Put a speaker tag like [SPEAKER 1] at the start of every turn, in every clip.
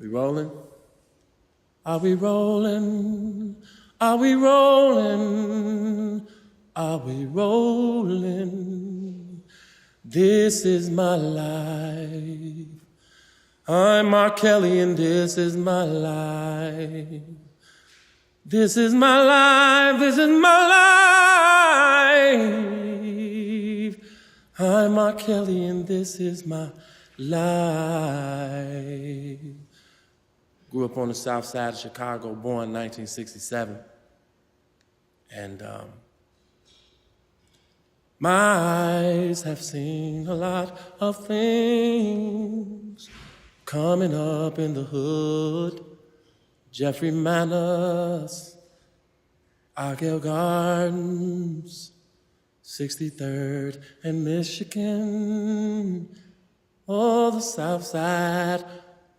[SPEAKER 1] We rolling? Are we rolling? Are we rolling? Are we rolling? This is my life. I'm mr.Kelly and this is my life. This is my life, this is my life. I'm mr.Kelly and this is my life. Grew up on the south side of Chicago, born in 1967. And my eyes have seen a lot of things coming up in the hood. Jeffrey Manors, Argyle Gardens, 63rd and Michigan. Oh, the south side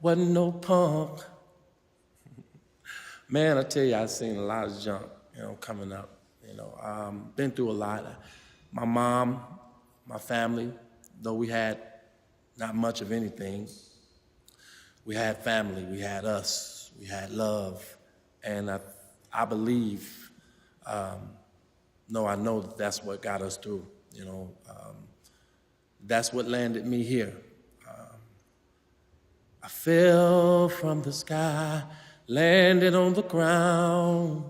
[SPEAKER 1] wasn't no punk. Man, I tell you, I've seen a lot of junk, coming up. Been through a lot. My mom, my family, though we had not much of anything, we had family, we had us, we had love. And I believe, I know that that's what got us through, that's what landed me here. I fell from the sky, landed on the ground.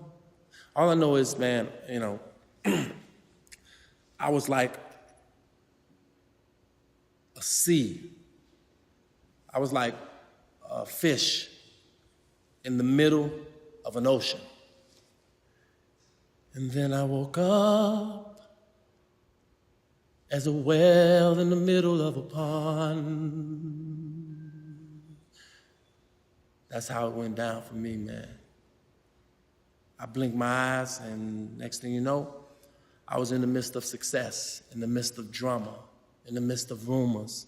[SPEAKER 1] All I know is, man, I was like a sea. I was like a fish in the middle of an ocean. And then I woke up as a whale in the middle of a pond. That's how it went down for me, man. I blinked my eyes, and next thing you know, I was in the midst of success, in the midst of drama, in the midst of rumors,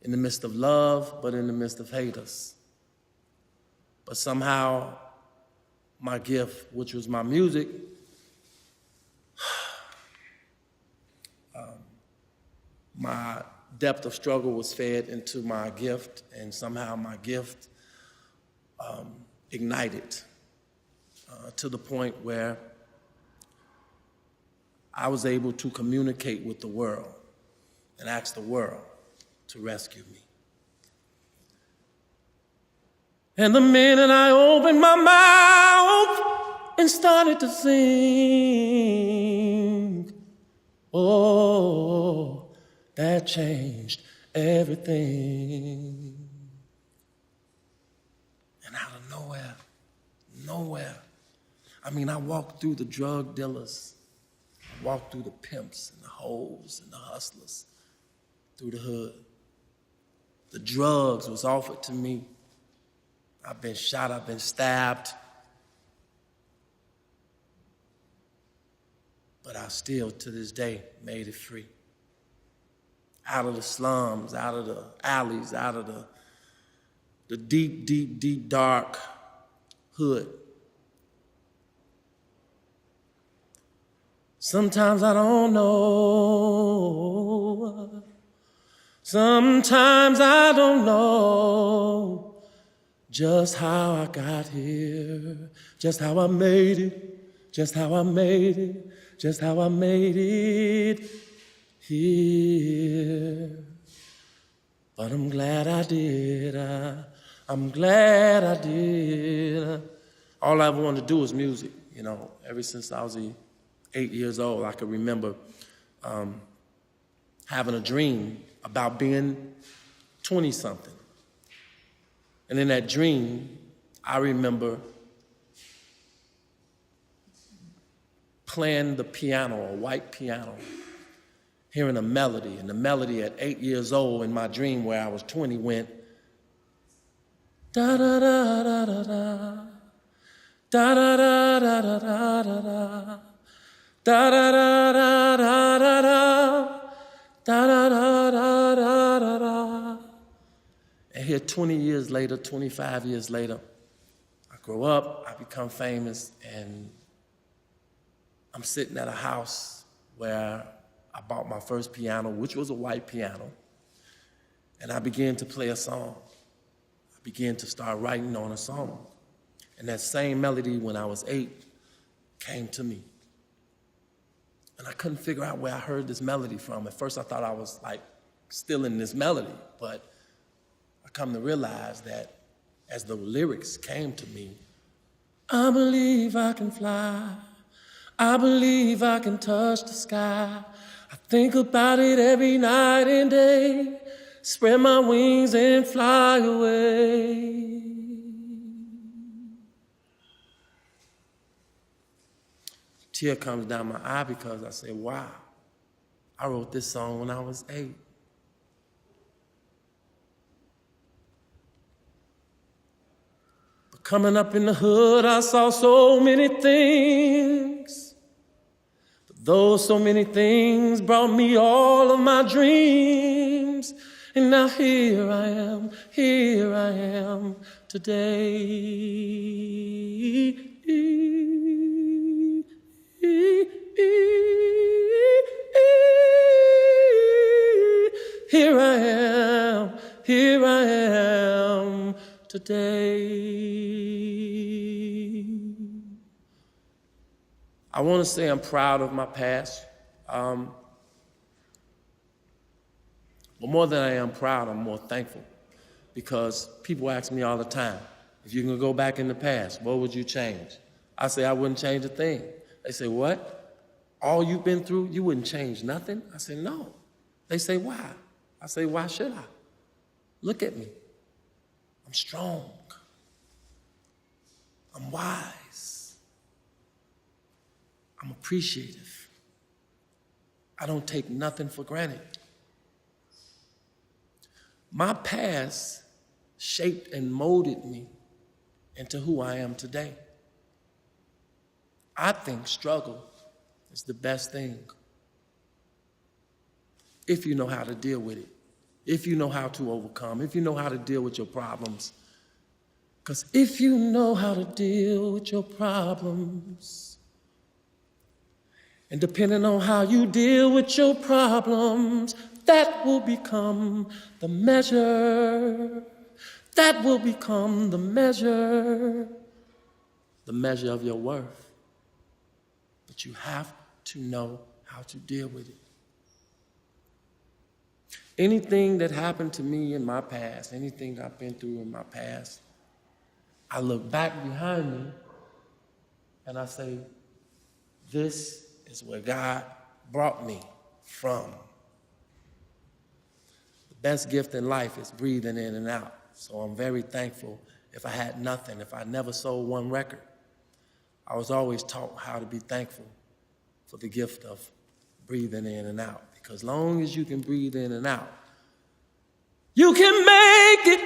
[SPEAKER 1] in the midst of love, but in the midst of haters. But somehow, my gift, which was my music, my depth of struggle was fed into my gift, and somehow my gift ignited to the point where I was able to communicate with the world and ask the world to rescue me. And the minute I opened my mouth and started to sing, oh, that changed everything. And out of nowhere, I walked through the drug dealers, I walked through the pimps and the hoes and the hustlers, through the hood. The drugs was offered to me. I've been shot, I've been stabbed. But I still, to this day, made it free. Out of the slums, out of the alleys, out of the deep, deep, deep, dark hood. Sometimes I don't know. Sometimes I don't know just how I got here, just how I made it, just how I made it, just how I made it here. But I'm glad I did. I'm glad I did. All I ever wanted to do was music, Ever since I was 8 years old, I could remember having a dream about being 20-something. And in that dream, I remember playing the piano, a white piano, hearing a melody. And the melody at 8 years old in my dream where I was 20 went, da-da-da-da-da-da, da-da-da-da-da-da-da, da-da-da-da-da-da-da, da-da-da-da-da-da-da. And here 20 years later, 25 years later, I grow up, I become famous, and I'm sitting at a house where I bought my first piano, which was a white piano, and I began to play a song. I began to start writing on a song. And that same melody when I was 8 came to me. And I couldn't figure out where I heard this melody from. At first I thought I was like still in this melody, but I come to realize that as the lyrics came to me, I believe I can fly. I believe I can touch the sky. I think about it every night and day. Spread my wings and fly away. A tear comes down my eye because I say, wow, I wrote this song when I was 8. But coming up in the hood, I saw so many things. Those so many things brought me all of my dreams. And now here I am today. Here I am today. I want to say I'm proud of my past. But more than I am proud, I'm more thankful. Because people ask me all the time, if you can go back in the past, what would you change? I say, I wouldn't change a thing. They say, what? All you've been through, you wouldn't change nothing? I say, no. They say, why? I say, why should I? Look at me. I'm strong. I'm wise. I'm appreciative. I don't take nothing for granted. My past shaped and molded me into who I am today. I think struggle is the best thing if you know how to deal with it, if you know how to overcome, if you know how to deal with your problems. Because if you know how to deal with your problems, and depending on how you deal with your problems, that will become the measure. That will become the measure of your worth. But you have to know how to deal with it. Anything that happened to me in my past, anything I've been through in my past, I look back behind me and I say, this is where God brought me from. The best gift in life is breathing in and out. So I'm very thankful. If I had nothing, if I never sold one record, I was always taught how to be thankful for the gift of breathing in and out. Because long as you can breathe in and out, you can make it.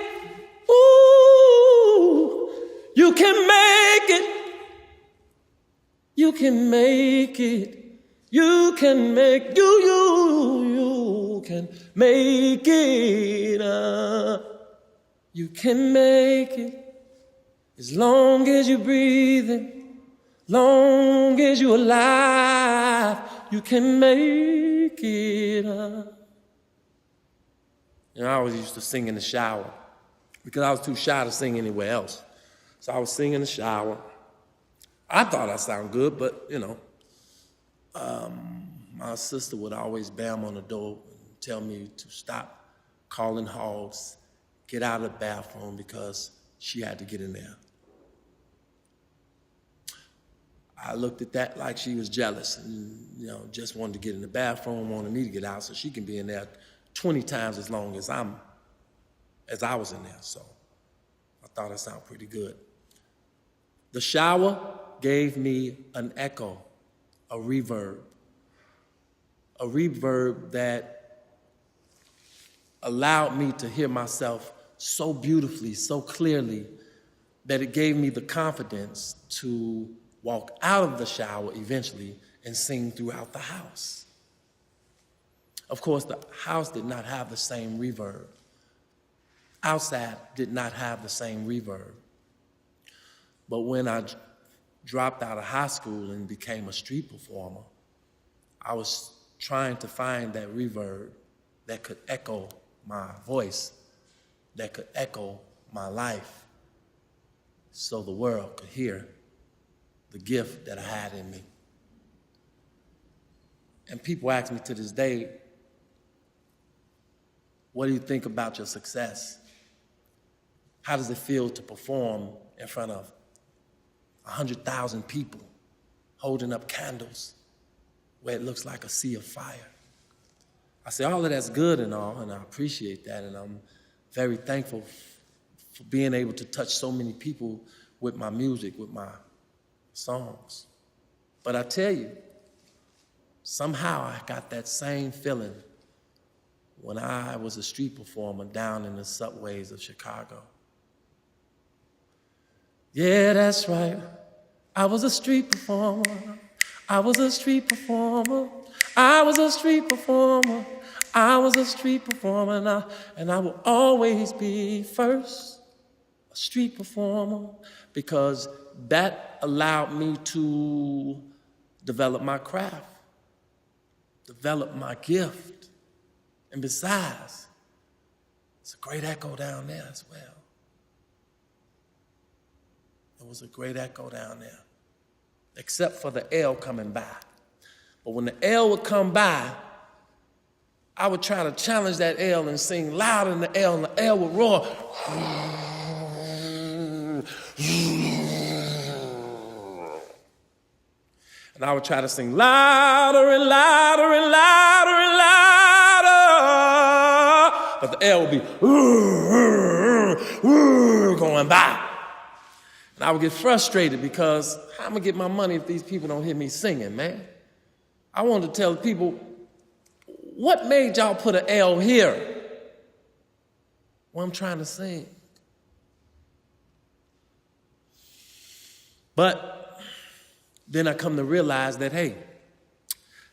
[SPEAKER 1] Ooh, you can make it. You can make it. You can make you can make it. You can make it as long as you're breathing, long as you're alive. You can make it. You know, I always used to sing in the shower because I was too shy to sing anywhere else. So I was singing in the shower. I thought I sounded good, but, you know, my sister would always bam on the door and tell me to stop calling hogs, get out of the bathroom because she had to get in there. I looked at that like she was jealous and, you know, just wanted to get in the bathroom, wanted me to get out so she can be in there 20 times as long as I was in there. So I thought it sounded pretty good. The shower gave me an echo, a reverb that allowed me to hear myself so beautifully, so clearly, that it gave me the confidence to walk out of the shower eventually and sing throughout the house. Of course, the house did not have the same reverb. Outside did not have the same reverb. But when I dropped out of high school and became a street performer, I was trying to find that reverb that could echo my voice, that could echo my life so the world could hear the gift that I had in me. And people ask me to this day, what do you think about your success? How does it feel to perform in front of 100,000 people holding up candles where it looks like a sea of fire? I say, all of that's good and all, and I appreciate that, and I'm very thankful for being able to touch so many people with my music, with my songs. But I tell you, somehow I got that same feeling when I was a street performer down in the subways of Chicago. Yeah, that's right. I was a street performer. I was a street performer. I was a street performer. I was a street performer, and I will always be first, a street performer, because that allowed me to develop my craft, develop my gift. And besides, it's a great echo down there as well. It was a great echo down there, except for the L coming by. But when the L would come by, I would try to challenge that L and sing louder than the L, and the L would roar. And I would try to sing louder and louder and louder and louder. But the L would be going by. And I would get frustrated because how am I going to get my money if these people don't hear me singing, man? I wanted to tell people, what made y'all put an L here when I'm trying to sing? But then I come to realize that, hey,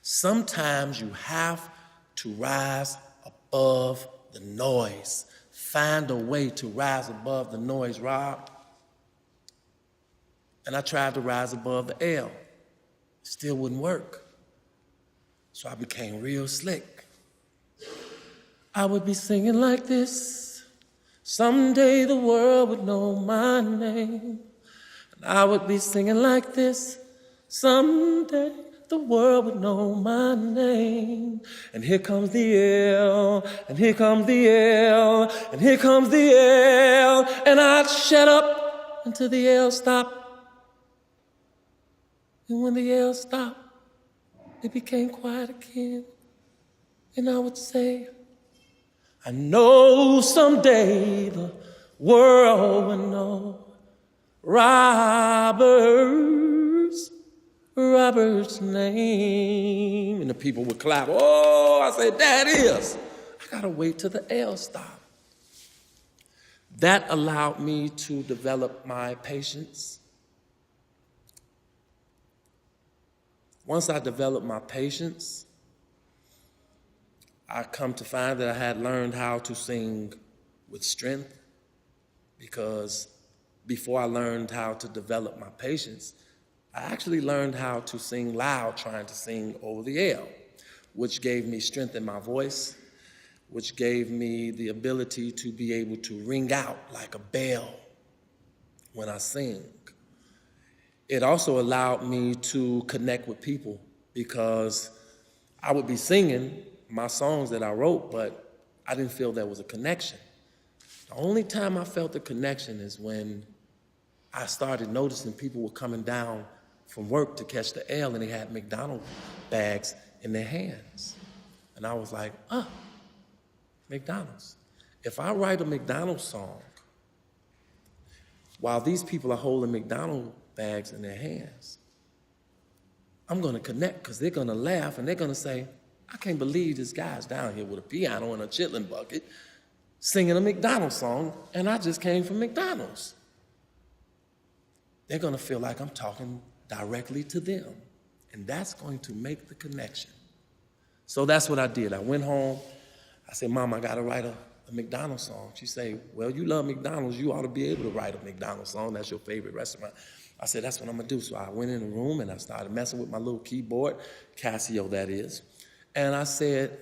[SPEAKER 1] sometimes you have to rise above the noise. Find a way to rise above the noise, Rob. And I tried to rise above the L. It still wouldn't work. So I became real slick. I would be singing like this. Someday the world would know my name. And I would be singing like this. Someday the world would know my name. And here comes the L, and here comes the L, and here comes the L. And I'd shut up until the L stopped. And when the L stopped, it became quiet again. And I would say, I know someday the world will know Robert's name. And the people would clap. Oh, I said, that is. I gotta wait till the L stop. That allowed me to develop my patience. Once I developed my patience, I come to find that I had learned how to sing with strength, because before I learned how to develop my patience, I actually learned how to sing loud, trying to sing over the L, which gave me strength in my voice, which gave me the ability to be able to ring out like a bell when I sing. It also allowed me to connect with people, because I would be singing my songs that I wrote, but I didn't feel there was a connection. The only time I felt the connection is when I started noticing people were coming down from work to catch the L, and they had McDonald's bags in their hands. And I was like, McDonald's. If I write a McDonald's song while these people are holding McDonald's bags in their hands, I'm gonna connect, because they're gonna laugh and they're gonna say, I can't believe this guy's down here with a piano and a chitlin bucket singing a McDonald's song, and I just came from McDonald's. They're gonna feel like I'm talking directly to them, and that's going to make the connection. So that's what I did. I went home, I said, Mom, I gotta write a McDonald's song. She said, well, you love McDonald's, you ought to be able to write a McDonald's song, that's your favorite restaurant. I said, that's what I'm gonna do. So I went in the room and I started messing with my little keyboard, Casio that is, and I said,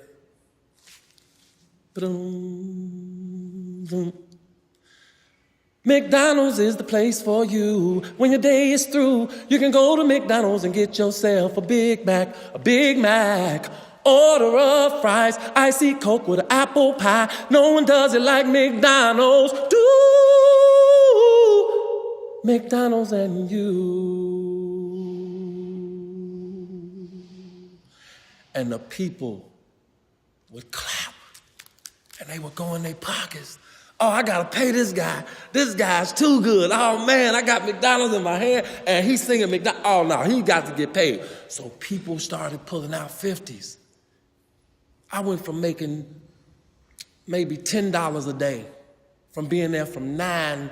[SPEAKER 1] McDonald's is the place for you. When your day is through, you can go to McDonald's and get yourself a Big Mac, a Big Mac. Order of fries, icy Coke with an apple pie. No one does it like McDonald's do. McDonald's and you. And the people would clap, and they would go in their pockets. Oh, I gotta pay this guy. This guy's too good. Oh man, I got McDonald's in my hand, and he's singing McDonald's. Oh no, he got to get paid. So people started pulling out 50s. I went from making maybe $10 a day, from being there from 9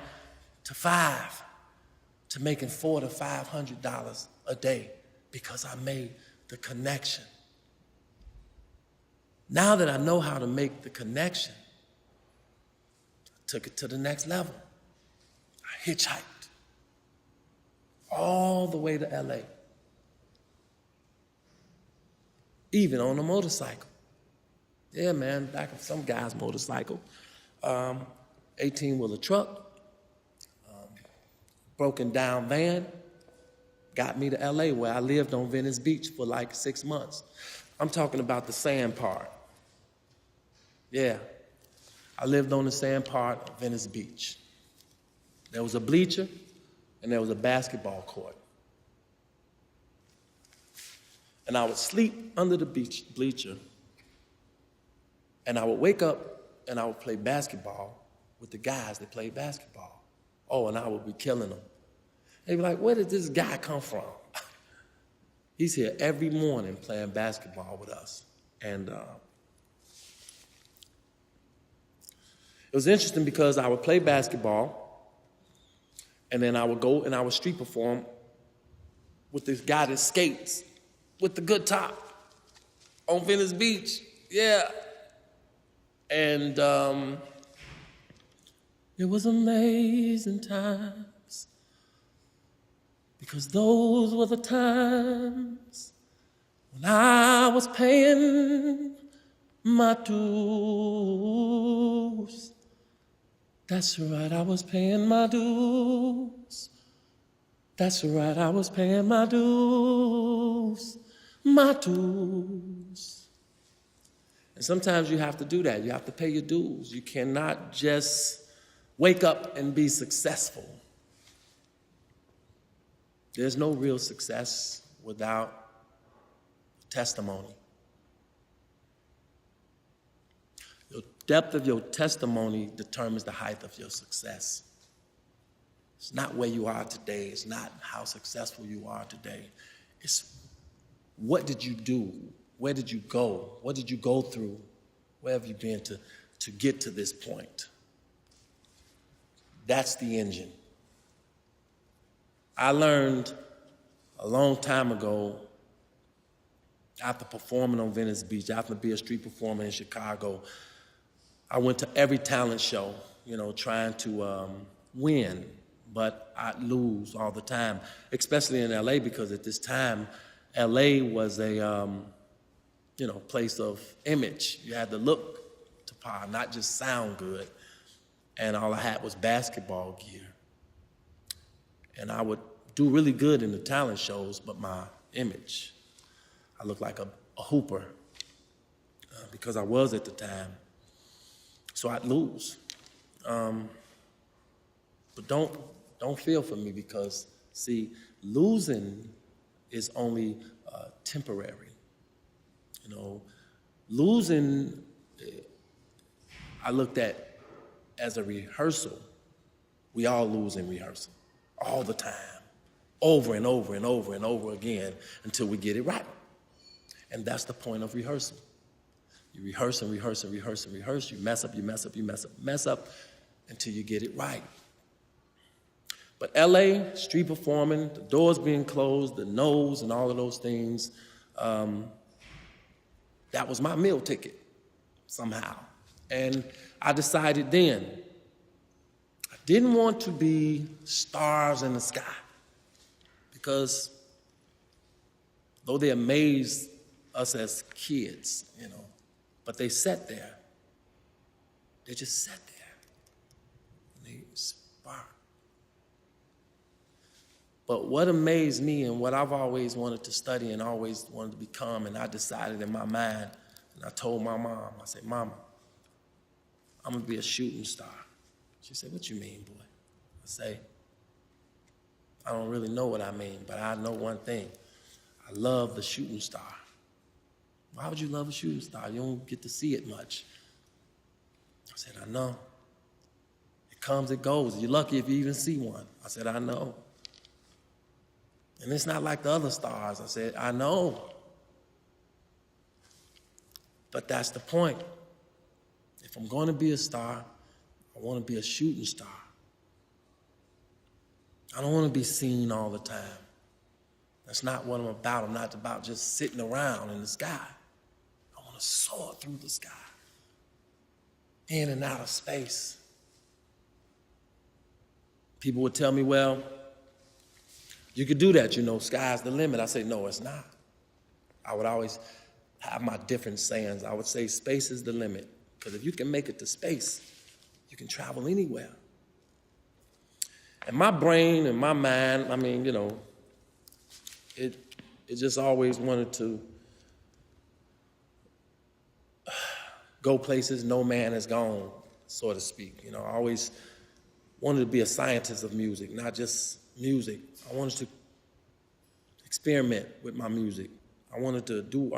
[SPEAKER 1] to 5, to making $400 to $500 a day because I made the connection. Now that I know how to make the connection, I took it to the next level. I hitchhiked all the way to LA, even on a motorcycle. Yeah, man, back on some guy's motorcycle. 18-wheeler truck, broken down van, got me to LA, where I lived on Venice Beach for like 6 months. I'm talking about the sand part. Yeah, I lived on the sand part of Venice Beach. There was a bleacher and there was a basketball court. And I would sleep under the bleacher, and I would wake up and I would play basketball with the guys that played basketball. Oh, and I would be killing them. They'd be like, where did this guy come from? He's here every morning playing basketball with us. And it was interesting because I would play basketball, and then I would go and I would street perform with this guy that skates with the good top on Venice Beach. Yeah. And it was amazing times, because those were the times when I was paying my dues. That's right, I was paying my dues. That's right, I was paying my dues, my dues. And sometimes you have to do that. You have to pay your dues. You cannot just wake up and be successful. There's no real success without testimony. The depth of your testimony determines the height of your success. It's not where you are today. It's not how successful you are today. It's what did you do? Where did you go? What did you go through? Where have you been to get to this point? That's the engine. I learned a long time ago, after performing on Venice Beach, after being a street performer in Chicago, I went to every talent show, trying to win, but I'd lose all the time, especially in LA, because at this time, LA was a place of image. You had to look to par, not just sound good. And all I had was basketball gear. And I would do really good in the talent shows, but my image, I looked like a hooper because I was at the time. So I'd lose. But don't feel for me, because, see, losing is only temporary. Losing, I looked at as a rehearsal. We all lose in rehearsal all the time, over and over and over and over again, until we get it right. And that's the point of rehearsal. You rehearse and rehearse and rehearse and rehearse. You mess up, you mess up, you mess up, mess up, until you get it right. But LA, street performing, the doors being closed, the no's and all of those things, that was my meal ticket somehow. And I decided then, I didn't want to be stars in the sky, because though they amazed us as kids, but they sat there. They just sat there. And they sparked. But what amazed me and what I've always wanted to study and always wanted to become, and I decided in my mind, and I told my mom, I said, Mama, I'm gonna be a shooting star. She said, what you mean, boy? I say, I don't really know what I mean, but I know one thing. I love the shooting star. Why would you love a shooting star? You don't get to see it much. I said, I know. It comes, it goes. You're lucky if you even see one. I said, I know. And it's not like the other stars. I said, I know. But that's the point. If I'm going to be a star, I want to be a shooting star. I don't want to be seen all the time. That's not what I'm about. I'm not about just sitting around in the sky. I want to soar through the sky, in and out of space. People would tell me, well, you could do that, sky's the limit. I say, no, it's not. I would always have my different sayings. I would say space is the limit, because if you can make it to space, you can travel anywhere. And my brain and my mind, it just always wanted to go places no man has gone, so to speak. I always wanted to be a scientist of music, not just music. I wanted to experiment with my music. I wanted to do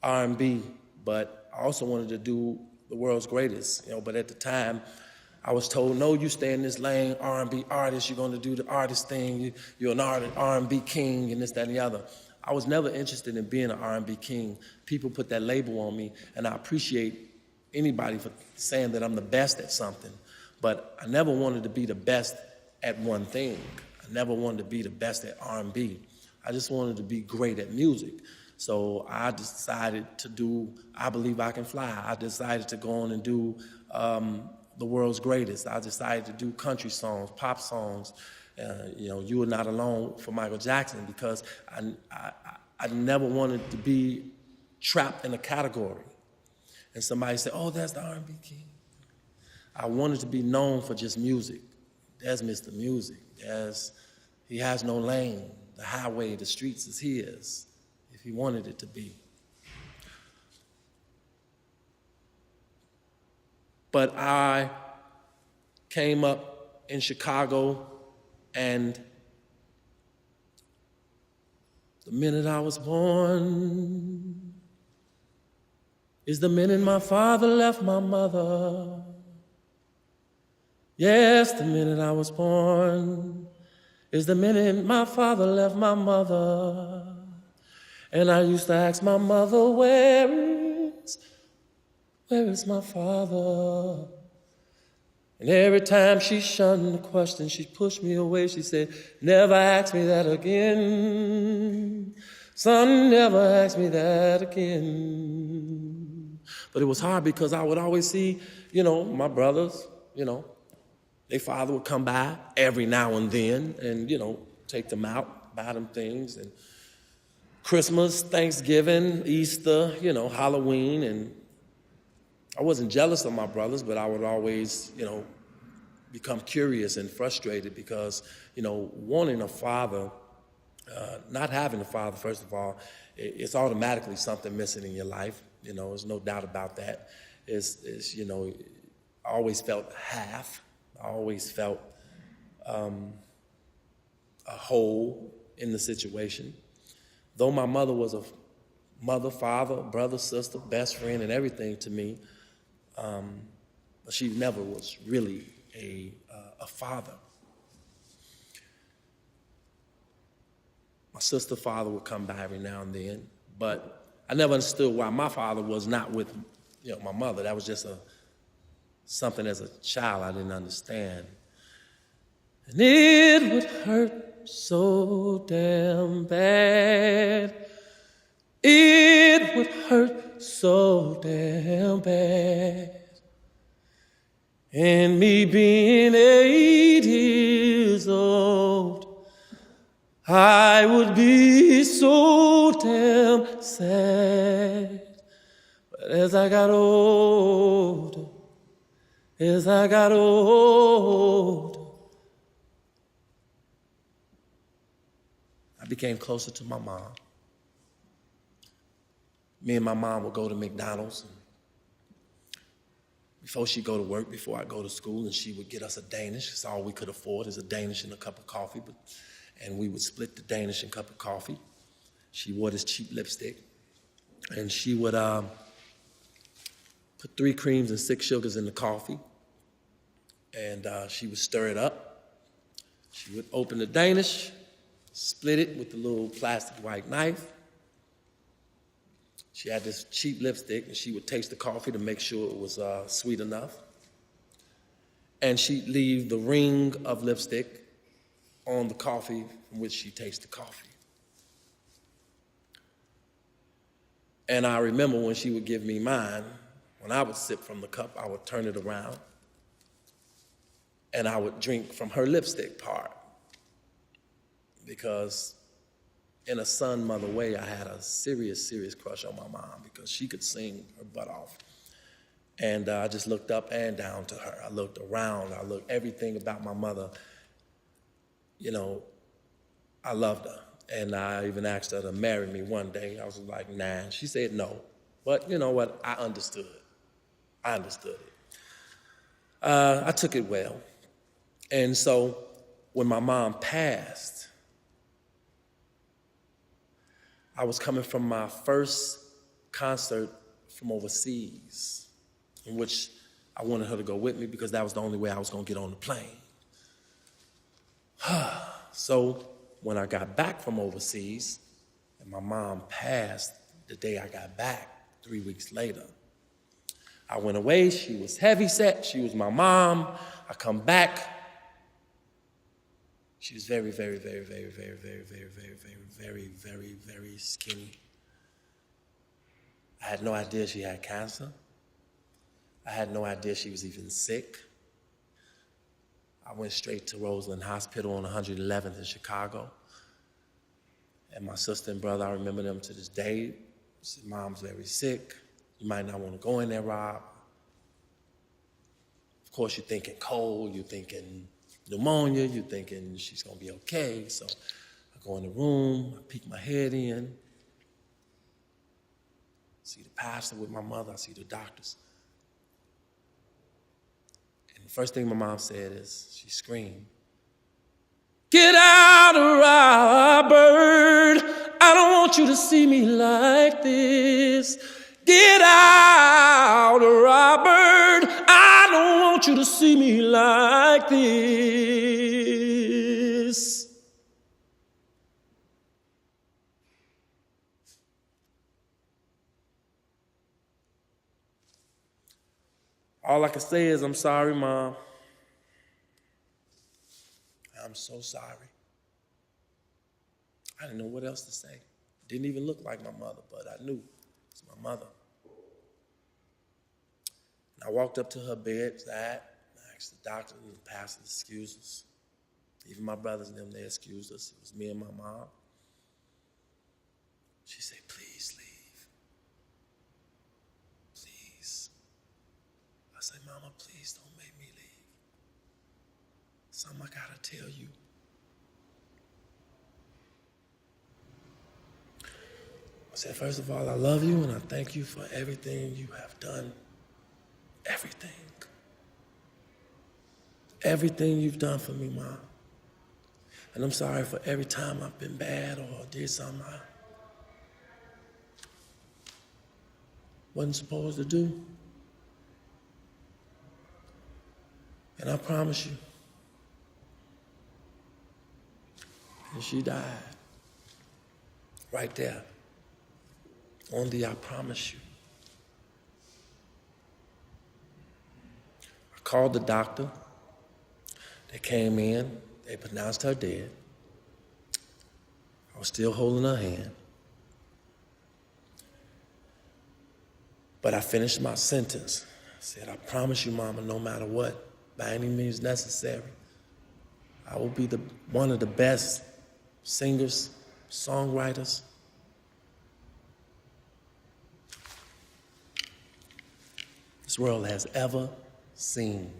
[SPEAKER 1] R&B, but I also wanted to do the world's greatest. But at the time, I was told, no, you stay in this lane, R&B artist, you're going to do the artist thing, you're an R&B king, and this, that, and the other. I was never interested in being an R&B king. People put that label on me, and I appreciate anybody for saying that I'm the best at something, but I never wanted to be the best at one thing. I never wanted to be the best at R&B. I just wanted to be great at music. So I decided to do I Believe I Can Fly. I decided to go on and do the world's greatest. I decided to do country songs, pop songs, You Are Not Alone for Michael Jackson, because I never wanted to be trapped in a category. And somebody said, oh, that's the R&B king. I wanted to be known for just music. There's Mr. Music. He has no lane. The highway, the streets is his, if he wanted it to be. But I came up in Chicago, and the minute I was born is the minute my father left my mother. Yes, the minute I was born is the minute my father left my mother. And I used to ask my mother, where is my father? And every time she shunned the question, she pushed me away. She said, never ask me that again. Son, never ask me that again. But it was hard because I would always see, my brothers, their father would come by every now and then and, take them out, buy them things. And Christmas, Thanksgiving, Easter, Halloween. And I wasn't jealous of my brothers, but I would always, become curious and frustrated because, wanting a father, not having a father, first of all, it's automatically something missing in your life. There's no doubt about that. I always felt half. I always felt a hole in the situation. Though my mother was a mother, father, brother, sister, best friend, and everything to me, but she never was really a father. My sister's father would come by every now and then, but I never understood why my father was not with, my mother. That was just something as a child I didn't understand. And it would hurt so damn bad. It would hurt so damn bad. And me being 8 years old, I would be so damn sad. But as I got older, became closer to my mom. Me and my mom would go to McDonald's. And before she'd go to work, before I go to school, and she would get us a Danish. It's all we could afford is a Danish and a cup of coffee. And we would split the Danish and cup of coffee. She wore this cheap lipstick. And she would put 3 creams and 6 sugars in the coffee. And she would stir it up. She would open the Danish, split it with the little plastic white knife. She had this cheap lipstick, and she would taste the coffee to make sure it was sweet enough. And she'd leave the ring of lipstick on the coffee from which she tasted the coffee. And I remember when she would give me mine, when I would sip from the cup, I would turn it around, and I would drink from her lipstick part. Because in a son-mother way, I had a serious, serious crush on my mom because she could sing her butt off. And I just looked up and down to her. I looked around. I looked everything about my mother. You know, I loved her. And I even asked her to marry me one day. I was like, nah. She said no. But you know what? I understood. I understood it. I took it well. And so when my mom passed, I was coming from my first concert from overseas, in which I wanted her to go with me because that was the only way I was going to get on the plane. So when I got back from overseas, and my mom passed the day I got back, 3 weeks later, I went away. She was heavyset. She was my mom. I come back. She was very, very, very, very, very, very, very, very, very, very, very, very skinny. I had no idea she had cancer. I had no idea she was even sick. I went straight to Roseland Hospital on 111th in Chicago. And my sister and brother, I remember them to this day. Said, Mom's very sick. You might not want to go in there, Rob. Of course, you're thinking cold, you're thinking pneumonia, you're thinking she's going to be okay. So I go in the room, I peek my head in, see the pastor with my mother, I see the doctors. And the first thing my mom said is, she screamed, "Get out, Robert! I don't want you to see me like this. Get out, Robert! I don't want you to see me like this." All I can say is, I'm sorry, Mom. I'm so sorry. I didn't know what else to say. Didn't even look like my mother, but I knew it's my mother. And I walked up to her bedside. I asked the doctor and the pastor to excuse us. Even my brothers and them, they excused us. It was me and my mom. She said, "Please leave. Please." I said, "Mama, please don't make me leave. Something I gotta tell you." I said, "First of all, I love you and I thank you for everything you have done. Everything. Everything you've done for me, Mom. And I'm sorry for every time I've been bad or did something I wasn't supposed to do. And I promise you." And she died. Right there. On the "I promise you." I called the doctor. They came in. They pronounced her dead. I was still holding her hand. But I finished my sentence. I said, "I promise you, Mama, no matter what, by any means necessary, I will be one of the best singers, songwriters this world has ever seen."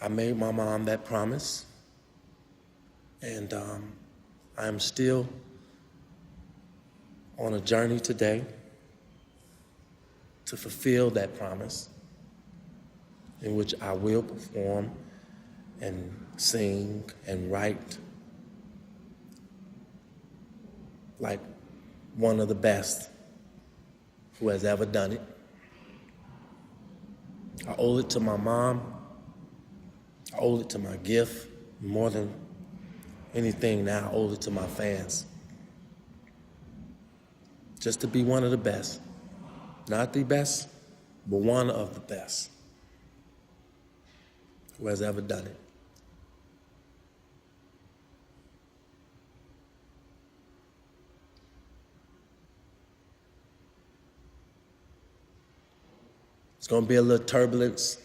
[SPEAKER 1] I made my mom that promise, and I am still on a journey today to fulfill that promise, in which I will perform and sing and write like one of the best who has ever done it. I owe it to my mom. I owe it to my gift. More than anything now, I owe it to my fans. Just to be one of the best. Not the best, but one of the best who has ever done it. It's going to be a little turbulence,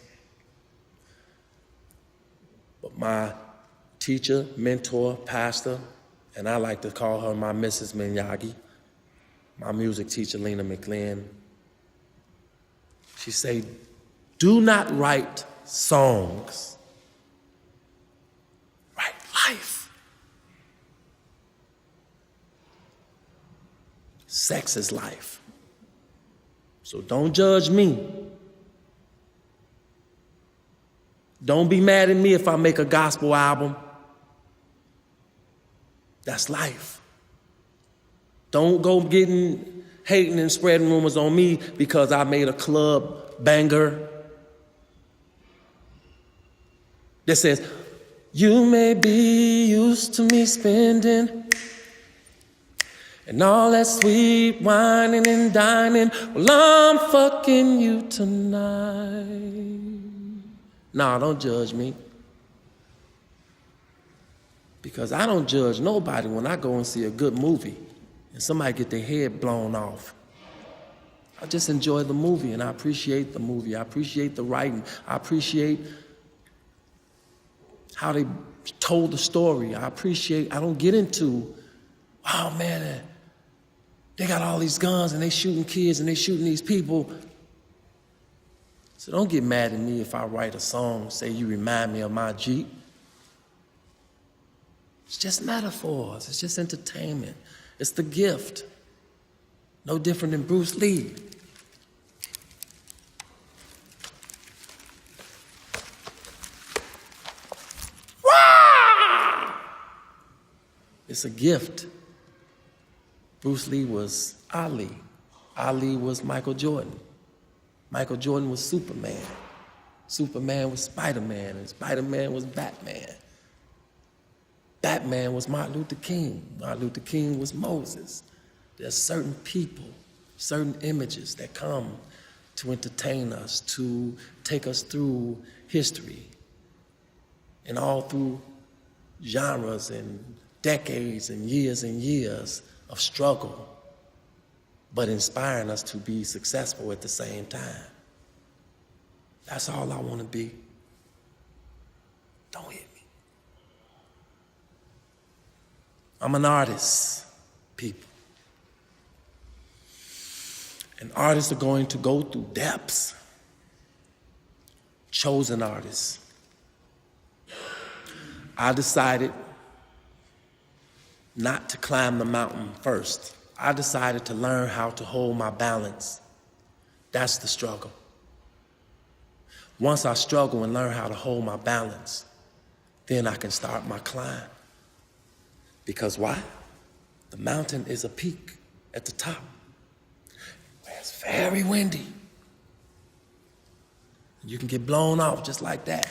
[SPEAKER 1] but my teacher, mentor, pastor, and I like to call her my Mrs. Miyagi, my music teacher, Lena McLean, she said, do not write songs, write life. Sex is life. So don't judge me. Don't be mad at me if I make a gospel album. That's life. Don't go hating and spreading rumors on me because I made a club banger that says, you may be used to me spending and all that sweet whining and dining. Well, I'm fucking you tonight. Nah, don't judge me. Because I don't judge nobody when I go and see a good movie and somebody get their head blown off. I just enjoy the movie and I appreciate the movie. I appreciate the writing. I appreciate how they told the story. I don't get into, oh man, they got all these guns and they shooting kids and they shooting these people. So don't get mad at me if I write a song, say you remind me of my Jeep. It's just metaphors, it's just entertainment. It's the gift. No different than Bruce Lee. It's a gift. Bruce Lee was Ali. Ali was Michael Jordan. Michael Jordan was Superman. Superman was Spider-Man, and Spider-Man was Batman. Batman was Martin Luther King. Martin Luther King was Moses. There's certain people, certain images that come to entertain us, to take us through history, and all through genres and decades and years of struggle, but inspiring us to be successful at the same time. That's all I want to be. Don't hit me. I'm an artist, people. And artists are going to go through depths. Chosen artists. I decided not to climb the mountain first. I decided to learn how to hold my balance. That's the struggle. Once I struggle and learn how to hold my balance, then I can start my climb. Because why? The mountain is a peak at the top, where it's very windy. You can get blown off just like that.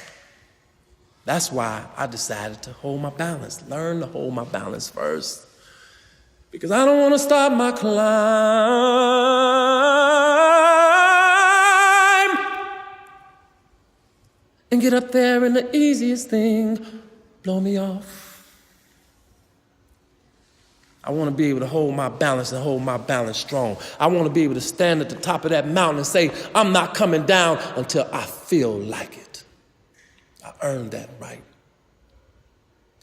[SPEAKER 1] That's why I decided to hold my balance, learn to hold my balance first. Because I don't want to stop my climb and get up there and the easiest thing blow me off. I want to be able to hold my balance and hold my balance strong. I want to be able to stand at the top of that mountain and say, I'm not coming down until I feel like it. I earned that right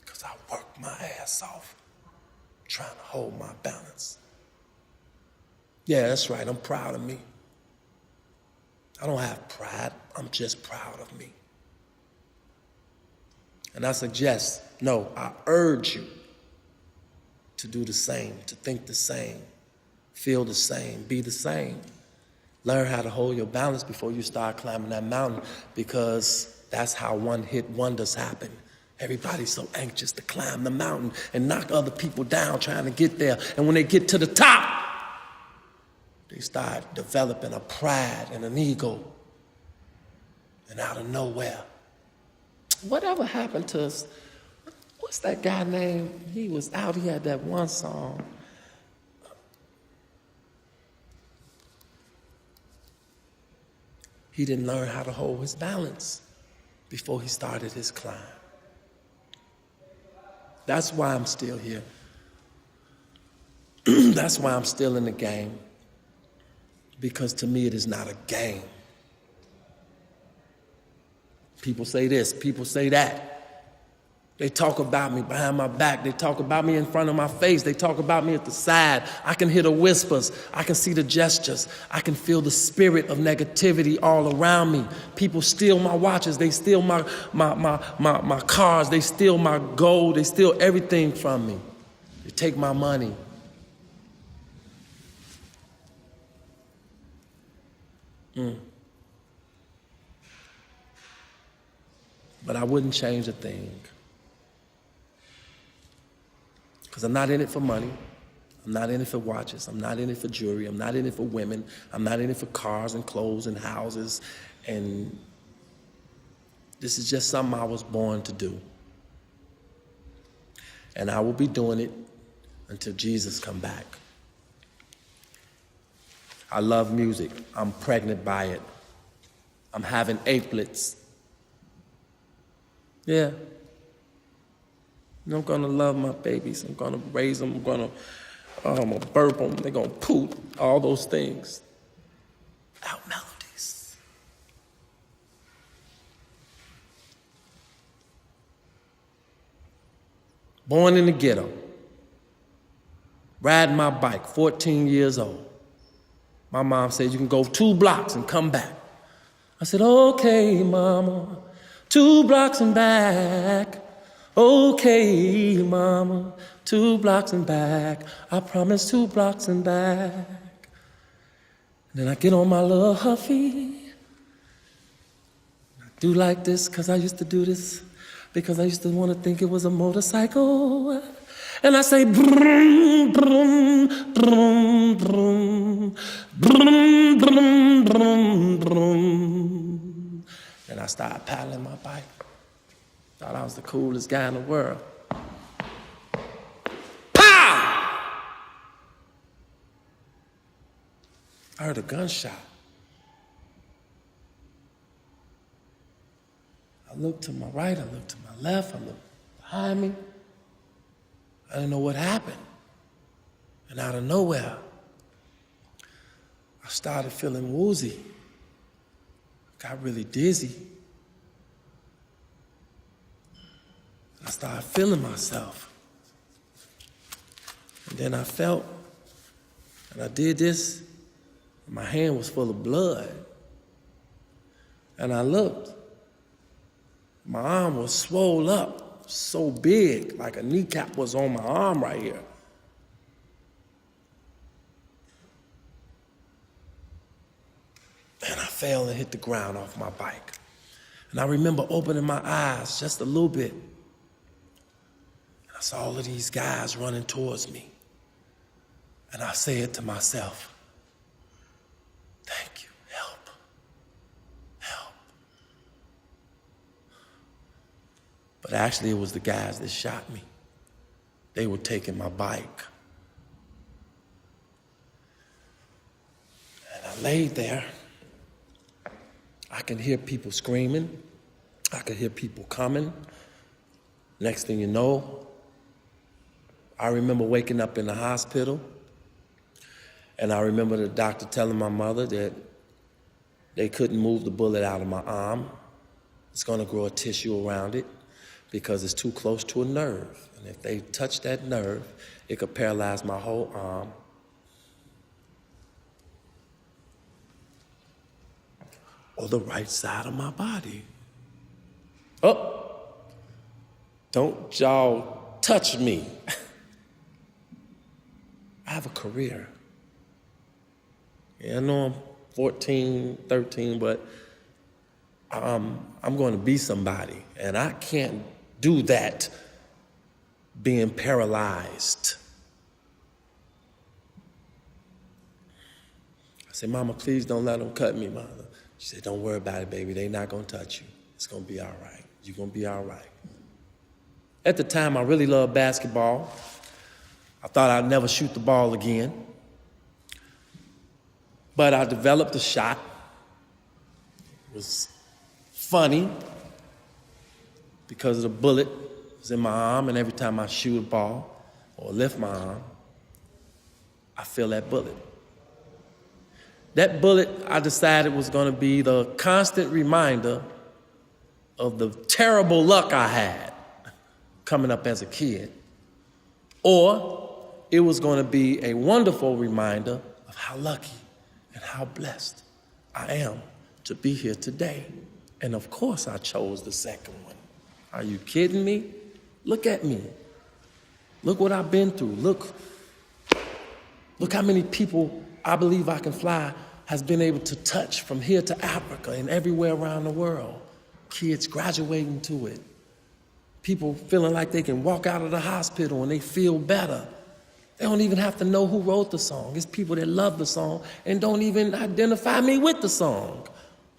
[SPEAKER 1] because I worked my ass off trying to hold my balance. Yeah, that's right. I'm proud of me. I don't have pride. I'm just proud of me. And I suggest, no, I urge you to do the same, to think the same, feel the same, be the same. Learn how to hold your balance before you start climbing that mountain, because that's how one-hit wonders happen. Everybody's so anxious to climb the mountain and knock other people down trying to get there. And when they get to the top, they start developing a pride and an ego. And out of nowhere, whatever happened to us? What's that guy named? He was out, he had that one song. He didn't learn how to hold his balance before he started his climb. That's why I'm still here. That's why I'm still in the game. Because to me, it is not a game. People say this, people say that. They talk about me behind my back. They talk about me in front of my face. They talk about me at the side. I can hear the whispers. I can see the gestures. I can feel the spirit of negativity all around me. People steal my watches. They steal my cars. They steal my gold. They steal everything from me. They take my money. But I wouldn't change a thing. Because I'm not in it for money. I'm not in it for watches. I'm not in it for jewelry. I'm not in it for women. I'm not in it for cars and clothes and houses. And this is just something I was born to do. And I will be doing it until Jesus come back. I love music. I'm pregnant by it. I'm having aplets. Yeah. I'm gonna love my babies. I'm gonna raise them. I'm gonna burp them. They're gonna poop. All those things. Out melodies. Born in the ghetto. Riding my bike, 14 years old. My mom said, you can go 2 blocks and come back. I said, okay, mama, 2 blocks and back. Okay, mama, 2 blocks and back. I promise 2 blocks and back. And then I get on my little Huffy. I do like this because I used to do this, because I used to want to think it was a motorcycle. And I say, brum, brum, brum, brum, brum, brum, brum, brum. Then I started paddling my bike. Thought I was the coolest guy in the world. Pow! I heard a gunshot. I looked to my right, I looked to my left, I looked behind me. I didn't know what happened. And out of nowhere, I started feeling woozy. Got really dizzy. I started feeling myself. And then I felt, and I did this, and my hand was full of blood. And I looked. My arm was swole up. So big, like a kneecap was on my arm right here. And I fell and hit the ground off my bike. And I remember opening my eyes just a little bit. And I saw all of these guys running towards me. And I said to myself, thank you, help, help. But actually, it was the guys that shot me. They were taking my bike. And I laid there. I could hear people screaming. I could hear people coming. Next thing you know, I remember waking up in the hospital. And I remember the doctor telling my mother that they couldn't move the bullet out of my arm. It's going to grow a tissue around it because it's too close to a nerve. And if they touch that nerve, it could paralyze my whole arm. Or the right side of my body. Oh, Don't y'all touch me. I have a career. Yeah, I know I'm 14, 13, but I'm going to be somebody, and I can't do that being paralyzed. I said, Mama, please don't let them cut me, Mama. She said, don't worry about it, baby. They're not going to touch you. It's going to be all right. You're going to be all right. At the time, I really loved basketball. I thought I'd never shoot the ball again. But I developed a shot. It was funny because the bullet was in my arm, and every time I shoot a ball or lift my arm, I feel that bullet. That bullet, I decided, was going to be the constant reminder of the terrible luck I had coming up as a kid. Or it was going to be a wonderful reminder of how lucky and how blessed I am to be here today. And of course I chose the second one. Are you kidding me? Look at me. Look what I've been through. Look how many people I Believe I Can Fly has been able to touch from here to Africa and everywhere around the world. Kids graduating to it. People feeling like they can walk out of the hospital and they feel better. They don't even have to know who wrote the song. It's people that love the song and don't even identify me with the song.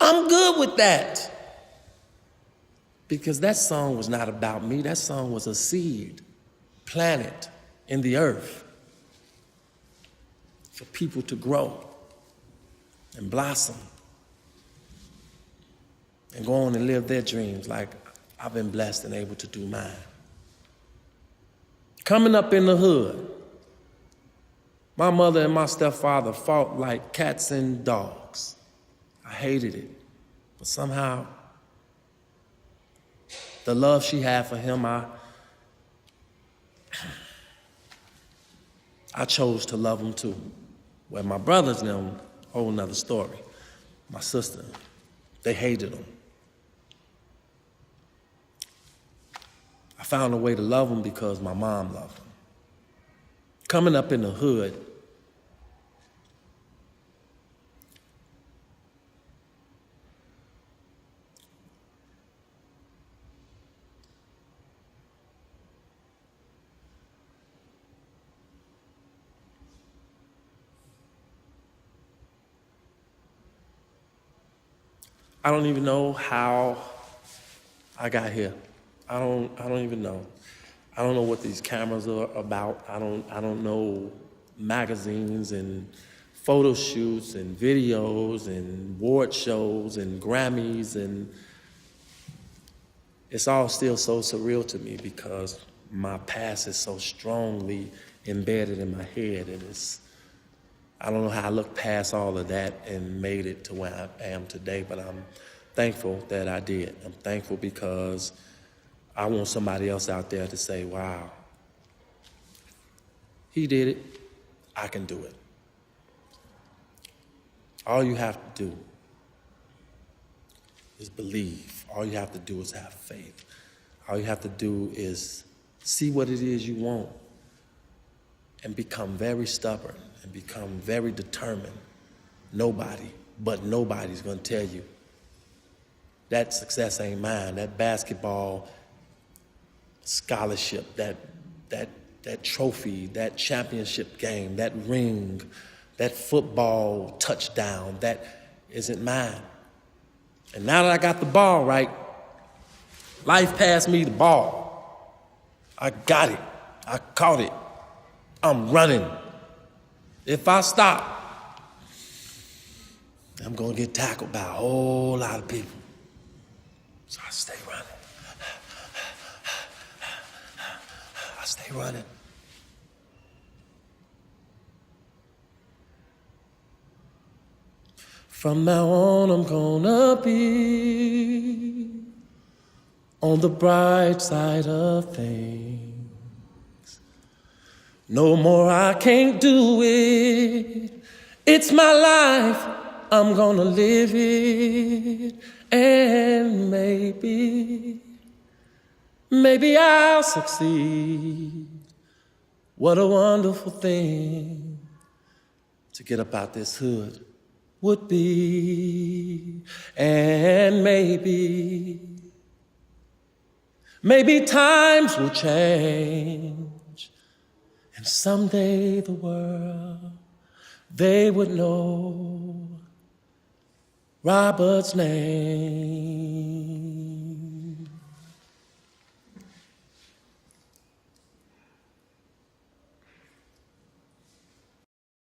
[SPEAKER 1] I'm good with that. Because that song was not about me. That song was a seed planted in the earth for people to grow and blossom and go on and live their dreams like I've been blessed and able to do mine. Coming up in the hood, my mother and my stepfather fought like cats and dogs. I hated it, but somehow the love she had for him, I chose to love him too. Well, my brothers them, whole nother story. My sister, they hated him. I found a way to love him because my mom loved him. Coming up in the hood, I don't even know how I got here. I don't even know. I don't know what these cameras are about. I don't know magazines and photo shoots and videos and award shows and Grammys, and it's all still so surreal to me because my past is so strongly embedded in my head, and I don't know how I looked past all of that and made it to where I am today, but I'm thankful that I did. I'm thankful because I want somebody else out there to say, wow, he did it, I can do it. All you have to do is believe. All you have to do is have faith. All you have to do is see what it is you want and become very stubborn and become very determined. Nobody's gonna tell you that success ain't mine. That basketball scholarship, that trophy, that championship game, that ring, that football touchdown, that isn't mine. And now that I got the ball right, life passed me the ball. I got it. I caught it. I'm running. If I stop, I'm gonna get tackled by a whole lot of people. So I stay running. I stay running. From now on, I'm gonna be on the bright side of things. No more, I can't do it. It's my life, I'm gonna live it. And maybe maybe I'll succeed. What a wonderful thing to get up out this hood would be. And maybe times will change, and someday the world, they would know Robert's name.